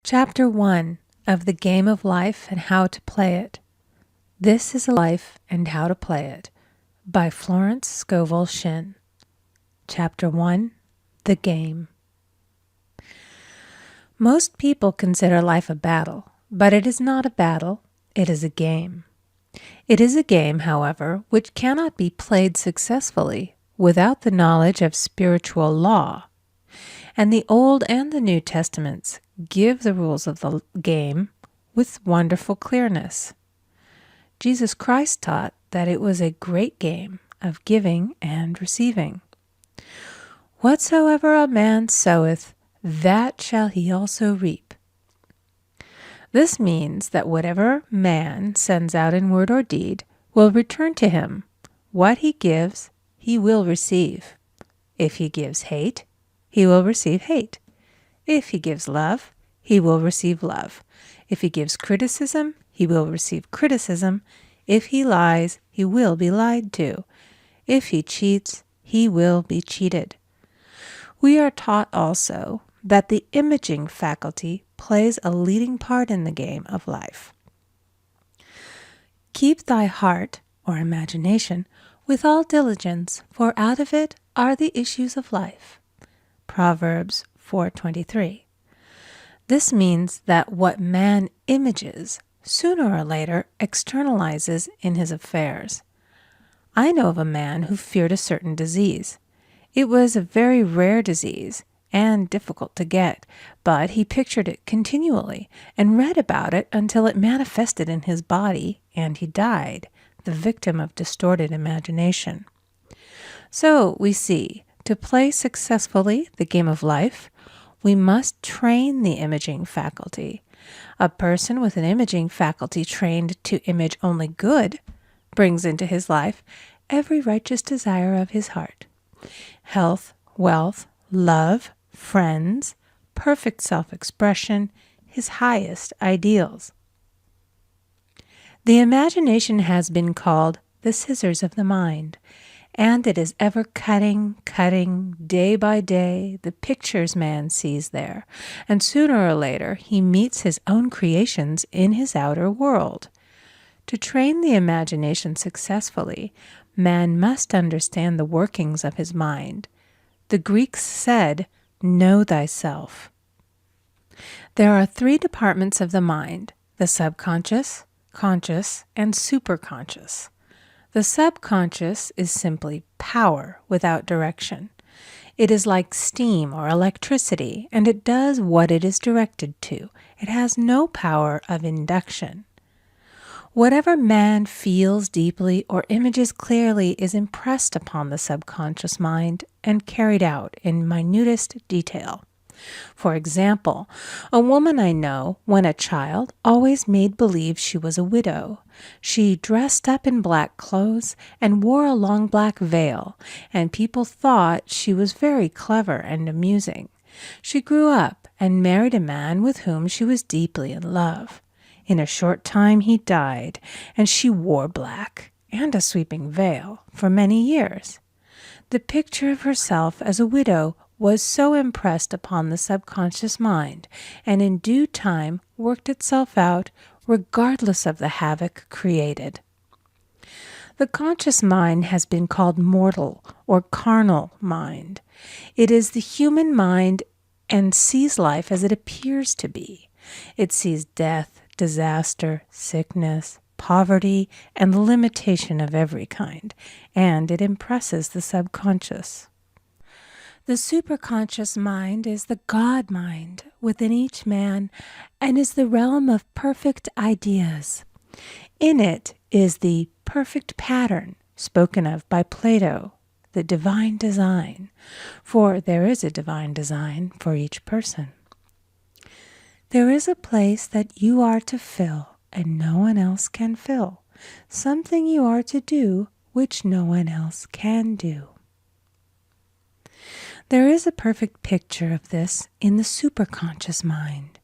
Chapter 1 of The Game of Life and How to Play It. This is a Life and How to Play It by Florence Scovel Shinn. Chapter 1 The Game. Most people consider life a battle, but it is not a battle, it is a game. It is a game, however, which cannot be played successfully without the knowledge of spiritual law. And the Old and the New Testaments give the rules of the game with wonderful clearness. Jesus Christ taught that it was a great game of giving and receiving. Whatsoever a man soweth, that shall he also reap. This means that whatever man sends out in word or deed will return to him. What he gives, he will receive. If he gives hate, he will receive hate. If he gives love, he will receive love. If he gives criticism, he will receive criticism. If he lies, he will be lied to. If he cheats, he will be cheated. We are taught also that the imaging faculty plays a leading part in the game of life. Keep thy heart, or imagination, with all diligence, for out of it are the issues of life. Proverbs 4:23. This means that what man images, sooner or later externalizes in his affairs. I know of a man who feared a certain disease. It was a very rare disease and difficult to get, but he pictured it continually and read about it until it manifested in his body, and he died, the victim of distorted imagination. So we see, to play successfully the game of life, we must train the imaging faculty. A person with an imaging faculty trained to image only good brings into his life every righteous desire of his heart. Health, wealth, love, friends, perfect self-expression, his highest ideals. The imagination has been called the scissors of the mind, and it is ever cutting, day by day, the pictures man sees there, and sooner or later he meets his own creations in his outer world. To train the imagination successfully, man must understand the workings of his mind. The Greeks said, "Know thyself." There are three departments of the mind: the subconscious, conscious, and superconscious. The subconscious is simply power without direction. It is like steam or electricity, and it does what it is directed to. It has no power of induction. Whatever man feels deeply or images clearly is impressed upon the subconscious mind and carried out in minutest detail. For example, a woman I know, when a child, always made believe she was a widow. She dressed up in black clothes and wore a long black veil, and people thought she was very clever and amusing. She grew up and married a man with whom she was deeply in love. In a short time he died, and she wore black and a sweeping veil for many years. The picture of herself as a widow was so impressed upon the subconscious mind, and in due time worked itself out regardless of the havoc created. The conscious mind has been called mortal or carnal mind. It is the human mind and sees life as it appears to be. It sees death, disaster, sickness, poverty, and the limitation of every kind, and it impresses the subconscious. The superconscious mind is the God mind within each man and is the realm of perfect ideas. In it is the perfect pattern spoken of by Plato, the divine design, for there is a divine design for each person. There is a place that you are to fill and no one else can fill, something you are to do which no one else can do. There is a perfect picture of this in the superconscious mind.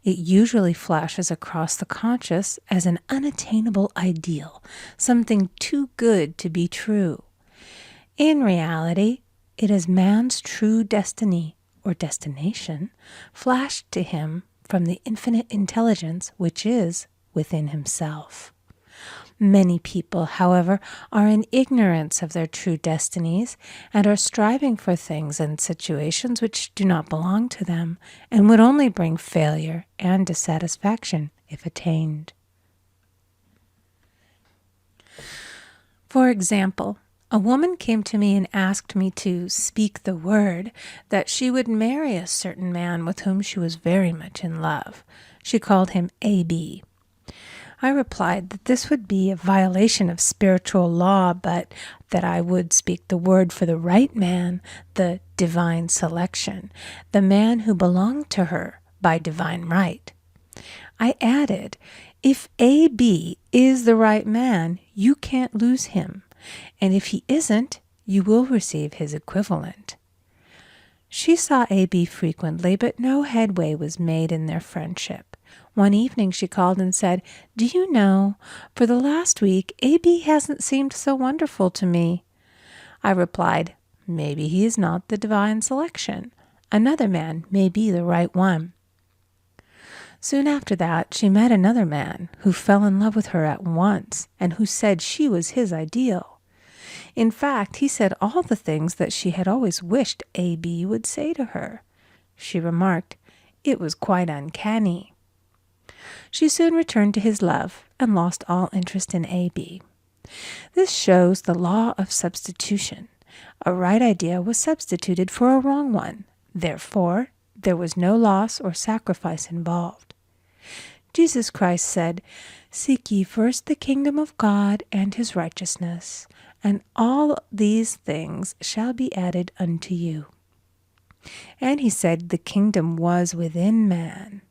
It usually flashes across the conscious as an unattainable ideal, something too good to be true. In reality, it is man's true destiny or destination flashed to him from the infinite intelligence which is within himself. Many people, however, are in ignorance of their true destinies and are striving for things and situations which do not belong to them and would only bring failure and dissatisfaction if attained. For example, a woman came to me and asked me to speak the word that she would marry a certain man with whom she was very much in love. She called him A.B. I replied that this would be a violation of spiritual law, but that I would speak the word for the right man, the divine selection, the man who belonged to her by divine right. I added, if A.B. is the right man, you can't lose him, and if he isn't, you will receive his equivalent. She saw A.B. frequently, but no headway was made in their friendship. One evening she called and said, "Do you know, for the last week, A.B. hasn't seemed so wonderful to me." I replied, "Maybe he is not the divine selection. Another man may be the right one." Soon after that, she met another man who fell in love with her at once and who said she was his ideal. In fact, he said all the things that she had always wished A.B. would say to her. She remarked, it was quite uncanny. She soon returned to his love and lost all interest in A.B. This shows the law of substitution. A right idea was substituted for a wrong one. Therefore, there was no loss or sacrifice involved. Jesus Christ said, "Seek ye first the kingdom of God and his righteousness, and all these things shall be added unto you." And he said the kingdom was within man.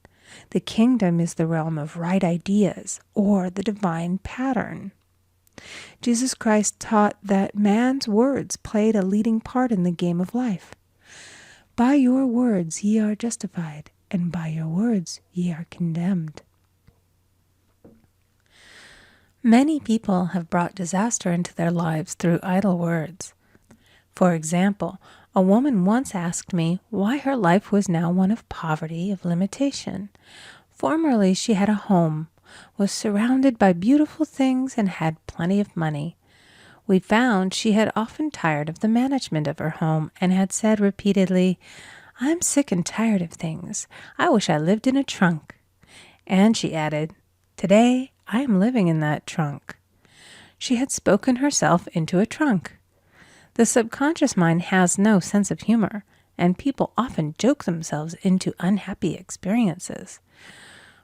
The kingdom is the realm of right ideas, or the divine pattern. Jesus Christ taught that man's words played a leading part in the game of life. By your words ye are justified, and by your words ye are condemned. Many people have brought disaster into their lives through idle words. For example, a woman once asked me why her life was now one of poverty, of limitation. Formerly she had a home, was surrounded by beautiful things, and had plenty of money. We found she had often tired of the management of her home and had said repeatedly, "I'm sick and tired of things. I wish I lived in a trunk." And she added, "Today I am living in that trunk." She had spoken herself into a trunk. The subconscious mind has no sense of humor, and people often joke themselves into unhappy experiences.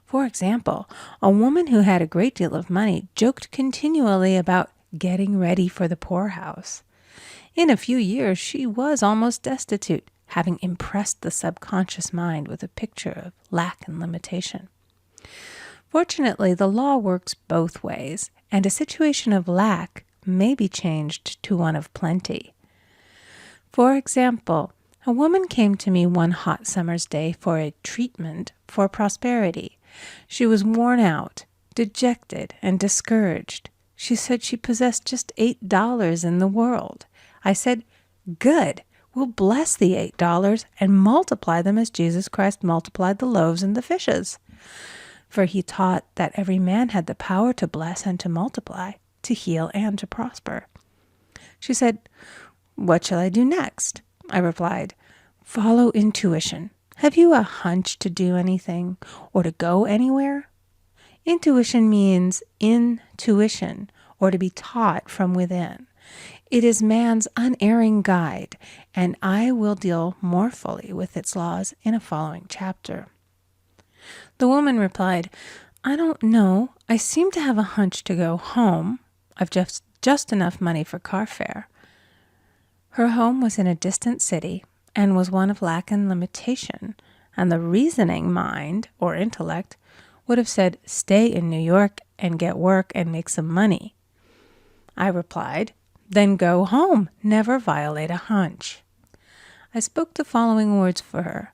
For example, a woman who had a great deal of money joked continually about getting ready for the poorhouse. In a few years, she was almost destitute, having impressed the subconscious mind with a picture of lack and limitation. Fortunately, the law works both ways, and a situation of lack may be changed to one of plenty. For example, a woman came to me one hot summer's day for a treatment for prosperity. She was worn out, dejected, and discouraged. She said she possessed just $8 in the world. I said, "Good. We'll bless the $8 and multiply them as Jesus Christ multiplied the loaves and the fishes." For he taught that every man had the power to bless and to multiply, to heal and to prosper. She said, "What shall I do next?" I replied, "Follow intuition. Have you a hunch to do anything or to go anywhere?" Intuition means intuition, or to be taught from within. It is man's unerring guide, and I will deal more fully with its laws in a following chapter. The woman replied, "I don't know. I seem to have a hunch to go home. I've just enough money for car fare." Her home was in a distant city and was one of lack and limitation, and the reasoning mind, or intellect, would have said, "Stay in New York and get work and make some money." I replied, "Then go home. Never violate a hunch." I spoke the following words for her.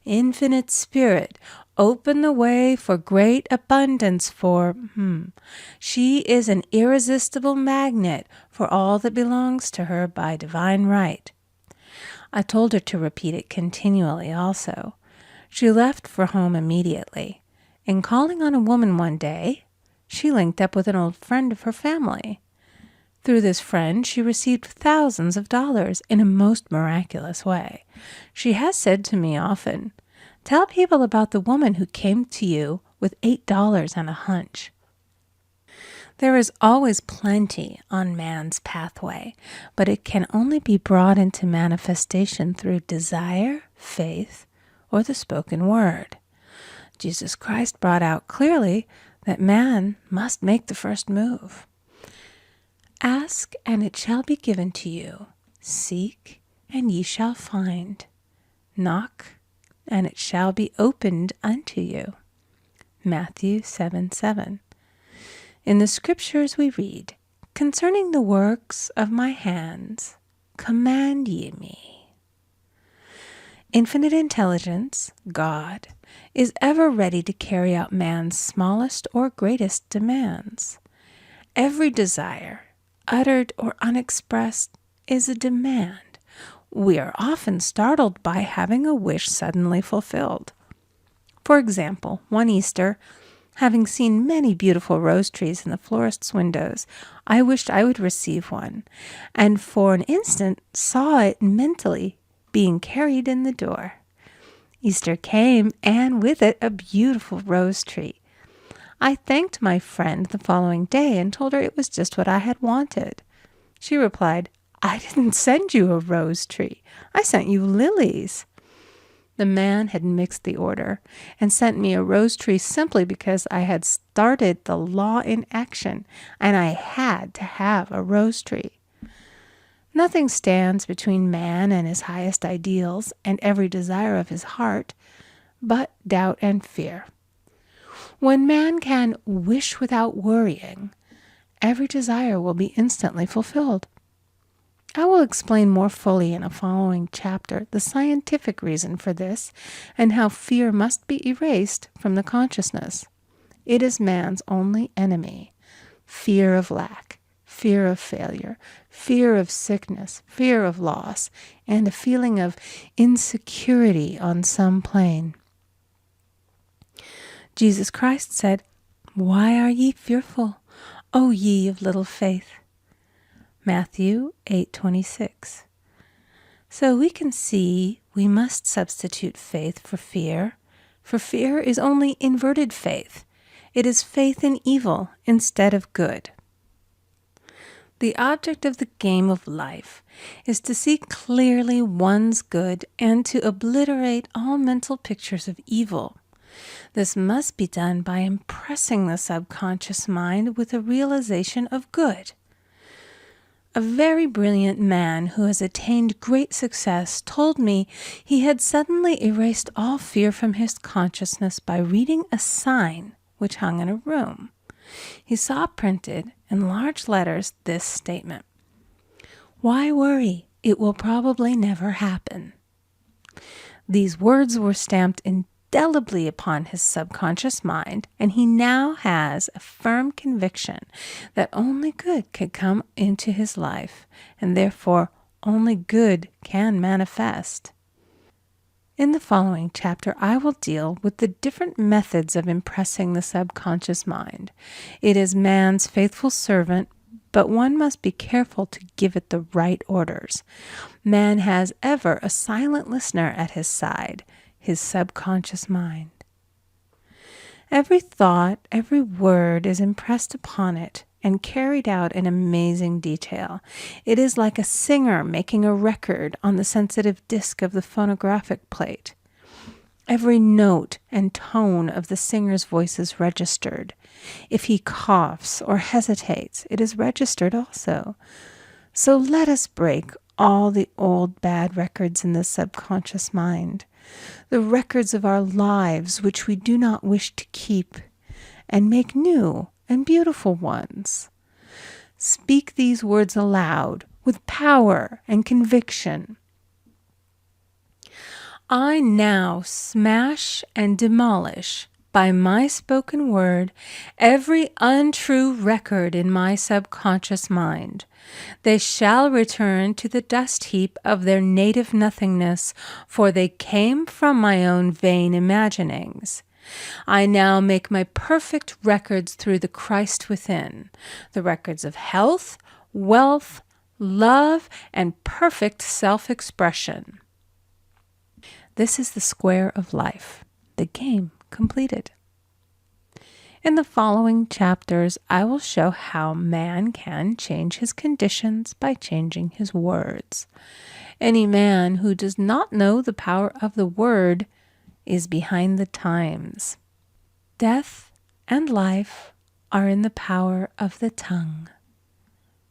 "Infinite Spirit, open the way for great abundance for She is an irresistible magnet for all that belongs to her by divine right." I told her to repeat it continually also. She left for home immediately, and calling on a woman one day, she linked up with an old friend of her family. Through this friend, she received thousands of dollars in a most miraculous way. She has said to me often, "Tell people about the woman who came to you with $8 and a hunch." There is always plenty on man's pathway, but it can only be brought into manifestation through desire, faith, or the spoken word. Jesus Christ brought out clearly that man must make the first move. Ask, and it shall be given to you. Seek, and ye shall find. Knock, and it shall be opened unto you. Matthew 7:7. In the scriptures we read, "Concerning the works of my hands, command ye me." Infinite intelligence, God, is ever ready to carry out man's smallest or greatest demands. Every desire, uttered or unexpressed, is a demand. We are often startled by having a wish suddenly fulfilled. For example, one Easter, having seen many beautiful rose trees in the florist's windows, I wished I would receive one, and for an instant saw it mentally being carried in the door. Easter came, and with it a beautiful rose tree. I thanked my friend the following day and told her it was just what I had wanted. She replied, "I didn't send you a rose tree. I sent you lilies." The man had mixed the order and sent me a rose tree simply because I had started the law in action, and I had to have a rose tree. Nothing stands between man and his highest ideals and every desire of his heart but doubt and fear. When man can wish without worrying, every desire will be instantly fulfilled. I will explain more fully in a following chapter the scientific reason for this and how fear must be erased from the consciousness. It is man's only enemy. Fear of lack, fear of failure, fear of sickness, fear of loss, and a feeling of insecurity on some plane. Jesus Christ said, "Why are ye fearful, O ye of little faith?" Matthew 8:26. So we can see we must substitute faith for fear is only inverted faith. It is faith in evil instead of good. The object of the game of life is to see clearly one's good and to obliterate all mental pictures of evil. This must be done by impressing the subconscious mind with a realization of good. A very brilliant man who has attained great success told me he had suddenly erased all fear from his consciousness by reading a sign which hung in a room. He saw printed in large letters this statement: "Why worry? It will probably never happen." These words were stamped indelibly upon his subconscious mind, and he now has a firm conviction that only good could come into his life, and therefore only good can manifest. In the following chapter, I will deal with the different methods of impressing the subconscious mind. It is man's faithful servant, but one must be careful to give it the right orders. Man has ever a silent listener at his side, his subconscious mind. Every thought, every word is impressed upon it and carried out in amazing detail. It is like a singer making a record on the sensitive disc of the phonographic plate. Every note and tone of the singer's voice is registered. If he coughs or hesitates, it is registered also. So let us break all the old bad records in the subconscious mind, the records of our lives which we do not wish to keep, and make new and beautiful ones. Speak these words aloud with power and conviction. I now smash and demolish by my spoken word every untrue record in my subconscious mind. They shall return to the dust heap of their native nothingness, for they came from my own vain imaginings. I now make my perfect records through the Christ within, the records of health, wealth, love, and perfect self-expression. This is the square of life, the game completed. In the following chapters, I will show how man can change his conditions by changing his words. Any man who does not know the power of the word is behind the times. Death and life are in the power of the tongue.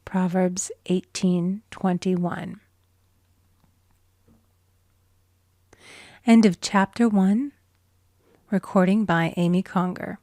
Proverbs 18:21. End of Chapter 1. Recording by Amy Conger.